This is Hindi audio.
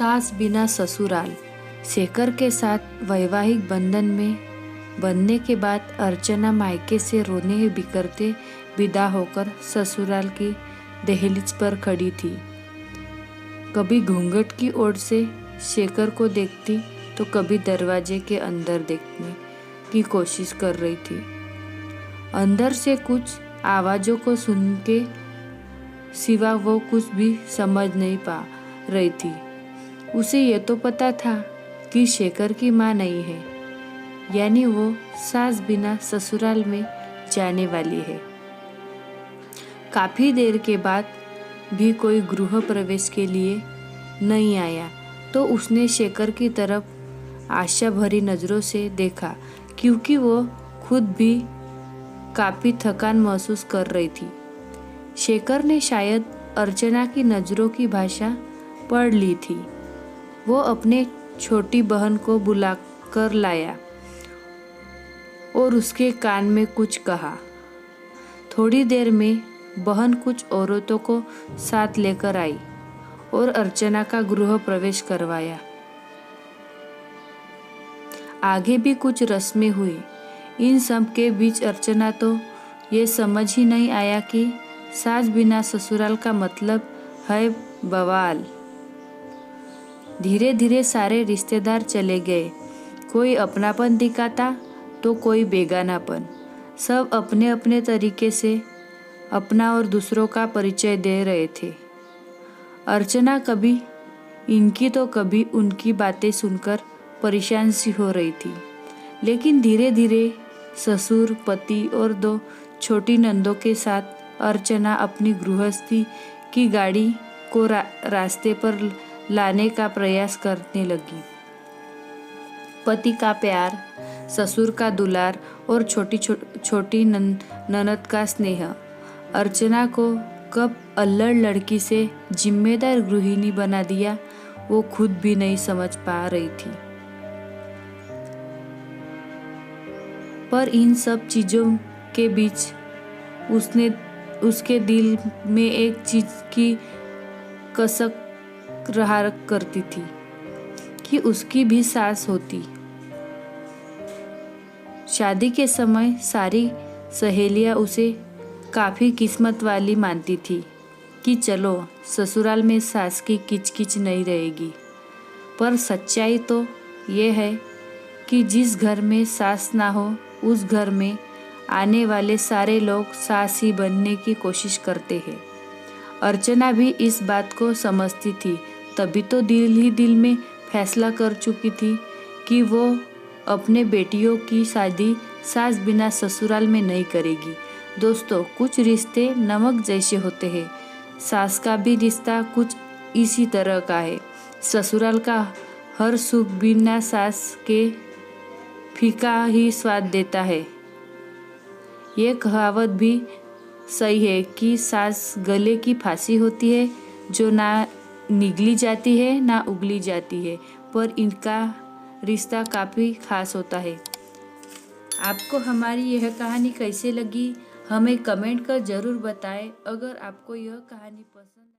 सास बिना ससुराल। शेखर के साथ वैवाहिक बंधन में बंधने के बाद अर्चना मायके से रोने बिखरते विदा होकर ससुराल की दहलीज पर खड़ी थी। कभी घूंघट की ओर से शेखर को देखती तो कभी दरवाजे के अंदर देखने की कोशिश कर रही थी। अंदर से कुछ आवाज़ों को सुन के सिवा वो कुछ भी समझ नहीं पा रही थी। उसे ये तो पता था कि शेखर की माँ नहीं है, यानी वो सास बिना ससुराल में जाने वाली है। काफ़ी देर के बाद भी कोई गृह प्रवेश के लिए नहीं आया तो उसने शेखर की तरफ आशा भरी नज़रों से देखा, क्योंकि वो खुद भी काफ़ी थकान महसूस कर रही थी। शेखर ने शायद अर्चना की नज़रों की भाषा पढ़ ली थी। वो अपने छोटी बहन को बुला कर लाया और उसके कान में कुछ कहा। थोड़ी देर में बहन कुछ औरतों को साथ लेकर आई और अर्चना का गृह प्रवेश करवाया। आगे भी कुछ रस्में हुई। इन सब के बीच अर्चना तो ये समझ ही नहीं आया कि सास बिना ससुराल का मतलब है बवाल। धीरे धीरे सारे रिश्तेदार चले गए। कोई अपनापन दिखाता तो कोई बेगानापन। सब अपने अपने तरीके से अपना और दूसरों का परिचय दे रहे थे। अर्चना कभी इनकी तो कभी उनकी बातें सुनकर परेशान सी हो रही थी। लेकिन धीरे धीरे ससुर, पति और 2 छोटी नंदों के साथ अर्चना अपनी गृहस्थी की गाड़ी को रास्ते पर लाने का प्रयास करने लगी। पति का प्यार, ससुर का दुलार और छोटी ननद का स्नेह अर्चना को कब अल्लड़ लड़की से जिम्मेदार गृहिणी बना दिया, वो खुद भी नहीं समझ पा रही थी। पर इन सब चीज़ों के बीच उसके दिल में एक चीज़ की कसक रहा करती थी कि उसकी भी सास होती। शादी के समय सारी सहेलियां उसे काफ़ी किस्मत वाली मानती थी कि चलो ससुराल में सास की किचकिच नहीं रहेगी। पर सच्चाई तो ये है कि जिस घर में सास ना हो उस घर में आने वाले सारे लोग सास ही बनने की कोशिश करते हैं। अर्चना भी इस बात को समझती थी, तभी तो दिल ही दिल में फैसला कर चुकी थी कि वो अपने बेटियों की शादी सास बिना ससुराल में नहीं करेगी। दोस्तों, कुछ रिश्ते नमक जैसे होते हैं। सास का भी रिश्ता कुछ इसी तरह का है। ससुराल का हर सुख बिना सास के फीका ही स्वाद देता है। ये कहावत भी सही है कि सास गले की फांसी होती है जो ना निगली जाती है ना उगली जाती है, पर इनका रिश्ता काफ़ी खास होता है। आपको हमारी यह कहानी कैसे लगी हमें कमेंट कर ज़रूर बताएं। अगर आपको यह कहानी पसंद